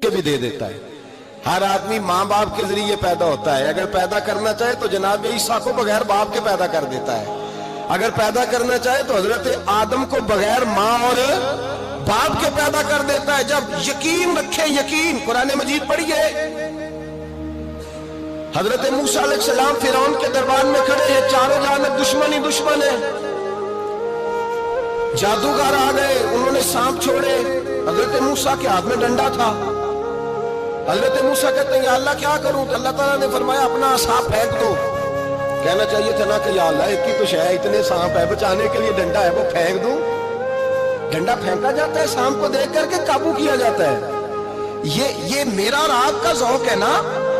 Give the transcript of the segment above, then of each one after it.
के भी दे देता है। हर आदमी माँ बाप के जरिए पैदा होता है। अगर पैदा करना चाहे तो जनाब ईसा को बगैर बाप के पैदा कर देता है। अगर पैदा करना चाहे तो हजरत आदम को बगैर माँ और बाप के पैदा कर देता है। जब यकीन रखे, यकीन, कुरान मजीद पढ़िए, हजरत मूसा अलैहिस्सलाम फिरौन के दरबार में खड़े हैं, चारों जानब दुश्मन ही दुश्मन है। जादूगर आ गए, उन्होंने सांप छोड़े, हजरत मूसा के हाथ में डंडा था। हजरत मूसा कहते हैं या अल्लाह क्या करूं? तो अल्लाह ताला ने फरमाया अपना सांप फेंक दो। कहना चाहिए था ना कि या अल्लाह एक ही तो शय, इतने सांप है, बचाने के लिए डंडा है, वो फेंक दूं? डंडा फेंका जाता है, सांप को देख करके काबू किया जाता है। ये मेरा और आपका ज़ौक़ है ना,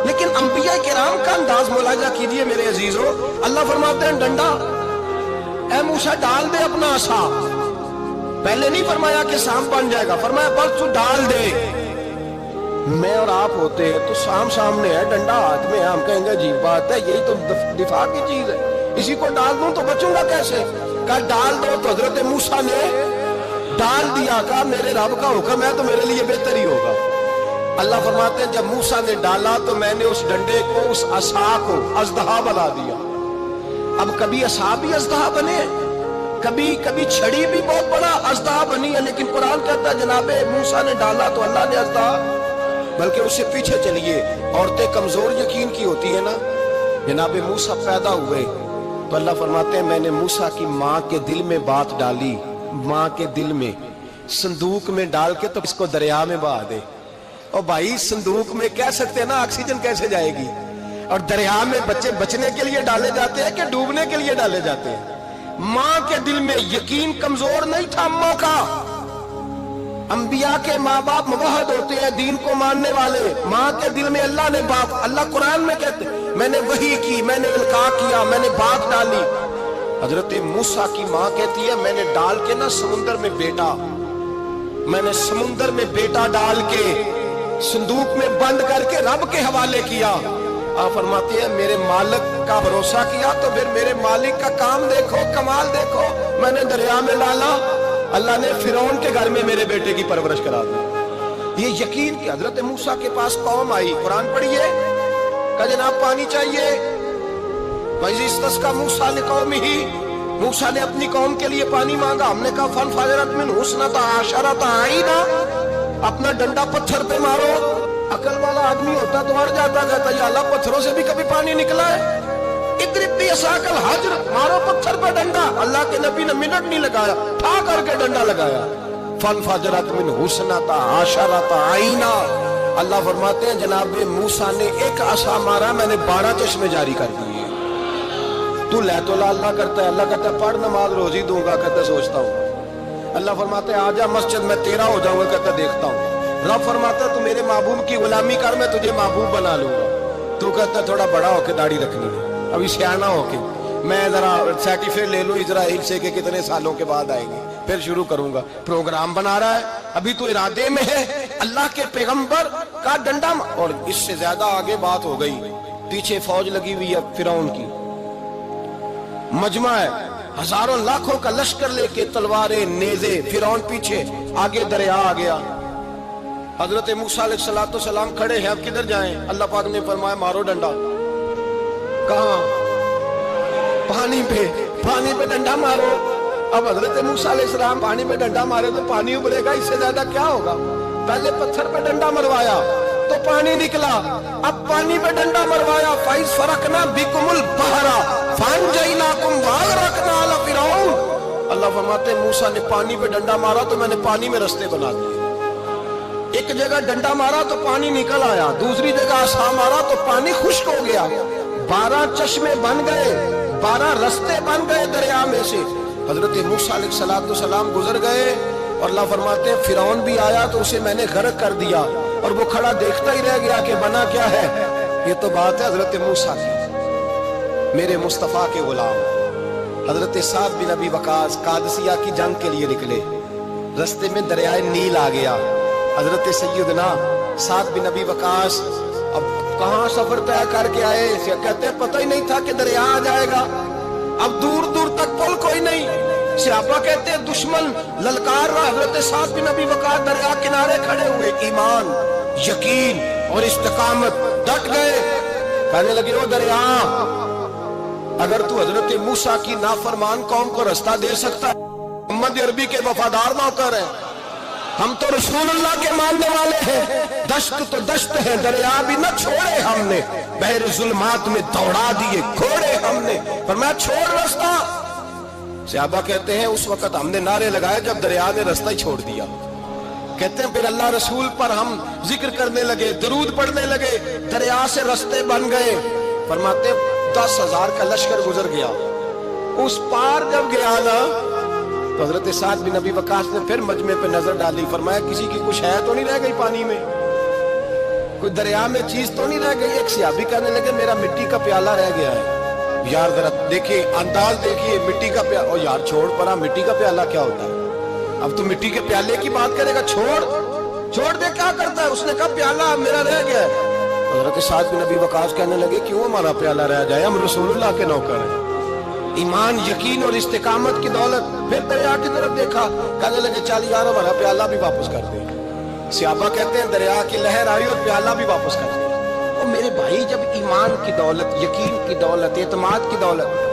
लेकिन अंबिया किराम का अंदाज मुलाजा कीजिए मेरे अजीजों। अल्लाह फरमाते हैं डंडा, ऐ मूसा डाल दे अपना आसा। पहले नहीं फरमाया कि सांप बन जाएगा, फरमाया बस तू डाल दे। मैं और आप होते हैं तो सांप सामने है, डंडा हाथ में है, हम कहेंगे अजीब बात है, यही तो दिफा की चीज है, इसी को डाल दूं तो बचूंगा कैसे? कहा डाल दो। तो हजरत मूसा ने डाल दिया। कहा मेरे रब का हुक्म है तो मेरे लिए बेहतर ही होगा। अल्लाह फरमाते हैं जब मूसा ने डाला तो मैंने उस डंडे को, उस असा को अजदहा बना दिया। अब कभी असा भी अजदहा बने, कभी छड़ी भी बहुत बड़ा अजदहा बनी है, लेकिन कुरान कहता है जनाबे मूसा ने डाला तो अल्लाह ने अजदहा। बल्कि उससे पीछे चलिए, औरतें कमजोर यकीन की होती है ना। जनाबे मूसा पैदा हुए तो अल्लाह फरमाते हैं मैंने मूसा की माँ के दिल में बात डाली, माँ के दिल में, संदूक में डाल के तो इसको दरिया में बहा दे। और भाई संदूक में कह सकते हैं ना ऑक्सीजन कैसे जाएगी? और दरिया में बच्चे बचने के लिए डाले जाते हैं कि डूबने के लिए डाले जाते हैं? माँ के दिल में यकीन कमजोर नहीं था अम्मा का। अंबिया के माँ बाप मुवहद होते हैं, दीन को मानने वाले। माँ के दिल में अल्लाह ने बात, अल्लाह कुरान में कहते मैंने वही की, मैंने इल्का किया, मैंने बात डाली। हजरत मूसा की माँ कहती है मैंने डाल के ना समुंदर में बेटा, मैंने समुंदर में बेटा डाल के संदूक में बंद करके रब के हवाले किया। आप फरमाते हैं मेरे मालिक का भरोसा किया तो फिर मेरे मालिक का काम देखो, कमाल देखो। मैंने दरिया में डाला, अल्लाह ने फिरौन के घर में मेरे बेटे की परवरिश करा दी। ये यकीन कि हजरत मूसा के पास कौम आई, कुरान पढ़िए, कहा जनाब पानी चाहिए। का मूसा ने कौम ही, मूसा ने अपनी कौम के लिए पानी मांगा। हमने कहा फन फाजरत मिन हुस्नता आशरता आईना, अपना डंडा पत्थर पे मारो। अकल वाला आदमी होता तो हट जाता, कहता या अल्लाह पत्थरों से भी कभी पानी निकला है? इद्रिब असाकल हजर, मारो पत्थर पर डंडा। अल्लाह के नबी ने मिनट नहीं लगाया, ठा करके डंडा लगाया। फन फाजरत मिन हुस्नता आशरता आईना। अल्लाह फरमाते हैं जनाब मूसा ने एक आसा मारा, मैंने 12 चश्मे जारी कर दिए। तू ले तो अल्लाह करता है, अल्लाह कहता है पढ़ नमाज रोज ही दूंगा, कहता सोचता हूँ। अल्लाह फरमाते हैं आजा मस्जिद में तेरा हो जाऊंगा, कहता देखता हूँ। रब फरमाता तू मेरे महबूब की गुलामी कर, मैं तुझे महबूब बना लूंगा। तू कहता थोड़ा बड़ा होके दाढ़ी रखनी है, अभी सियाना होके मैं जरा सर्टिफिकेट ले लूं इजराइल से कि कितने सालों के बाद आएंगे, फिर शुरू करूंगा। प्रोग्राम बना रहा है, अभी तो इरादे में है अल्लाह के पैगंबर का डंडा। और इससे ज्यादा आगे बात हो गई, पीछे फौज लगी हुई है फिरौन की, मजमा है, हजारों लाखों का लश्कर लेके, तलवारें नेज़े, फिरौन पीछे, आगे दरिया आ गया। हजरत मूसा अलैहिस्सलाम खड़े हैं, अब किधर जाएं? अल्लाह पाक ने फरमाया मारो डंडा। कहां? पानी पे डंडा मारो। अब हजरत मूसा अलैहिस्सलाम पानी में डंडा मारे तो पानी उबलेगा, इससे ज्यादा क्या होगा? पहले पत्थर पे डंडा मरवाया तो पानी निकला, अब पानी पे डंडा मरवाया। फाइज फरकना बिकुमुल बहरा फंजैनाकुम वागरकना अला फिरौन। अल्लाह फरमाते मूसा ने पानी पे डंडा मारा तो मैंने पानी में रास्ते बना दिए। एक जगह डंडा मारा तो पानी निकल आया, दूसरी जगह आसा मारा तो पानी खुश्क हो गया। 12 चश्मे बन गए, 12 रास्ते बन गए दरिया में से। हजरत मूसा अलैहिस्सलाम गुजर गए और अल्लाह फरमाते हैं फिरौन भी आया तो उसे मैंने गर्क कर दिया और वो खड़ा देखता ही रह गया कि बना क्या है। ये तो बात है हजरत मूसा की, मेरे मुस्तफा के गुलाम। हजरत साद बिन अबी वकास कादसिया की जंग के लिए निकले, रास्ते में दरियाए नील आ गया। हजरत सैयदना साद बिन अबी वकास अब कहां सफर तय करके आए, कहते पता ही नहीं था कि दरिया आ जाएगा। अब दूर दूर तक पुल कोई नहीं। सहाबा कहते हैं दुश्मन ललकार रहा, हजरत साद बिन अबी वकास दरिया किनारे खड़े हुए, ईमान یقین اور استقامت، ڈٹ گئے. کہنے لگے او دریا، اگر تو حضرت موسیٰ کی نافرمان قوم کو رستہ دے سکتا ہے، محمد عربی کے وفادار نوکر ہیں، ہم تو رسول اللہ کے ماننے والے ہیں. دشت تو دشت ہے، دریا بھی نہ چھوڑے ہم نے، بحر ظلمات میں دوڑا دیے گھوڑے ہم نے. فرمایا چھوڑ رستہ. صحابہ کہتے ہیں اس وقت ہم نے نعرے لگائے جب دریا نے رستہ ہی چھوڑ دیا. کہتے ہیں پھر اللہ رسول پر ہم ذکر کرنے لگے، درود پڑھنے لگے، دریا سے رستے بن گئے. فرماتے 10,000 کا لشکر گزر گیا. اس پار جب گیا نا تو حضرت سعد بن ابی وقاص نے پھر مجمع پہ نظر ڈالی. فرمایا کسی کی کچھ ہے تو نہیں رہ گئی پانی میں، کوئی دریا میں چیز تو نہیں رہ گئی. ایک صحابی کہنے لگے میرا مٹی کا پیالہ رہ گیا ہے. یار ذرا دیکھیے انداز دیکھیے، مٹی کا پیالہ. او یار چھوڑ پرا، مٹی کا پیالہ کیا ہوتا ہے؟ اب تو مٹی کے پیالے کی بات کرے گا. چھوڑ دے، کیا کرتا ہے؟ اس نے کہا پیالہ میرا رہ گیا ہے. حضرت سعد بن ابی وقاص کہنے لگے کیوں ہمارا پیالہ رہ جائے، ہم رسول اللہ کے نوکر ہیں. ایمان، یقین اور استقامت کی دولت. پھر دریا کی طرف دیکھا، کہنے لگے چل یار ہمارا پیالہ بھی واپس کر دے. صحابہ کہتے ہیں دریا کی لہر آئی اور پیالہ بھی واپس کر دیا. اور میرے بھائی جب ایمان کی دولت، یقین کی دولت، اعتماد کی دولت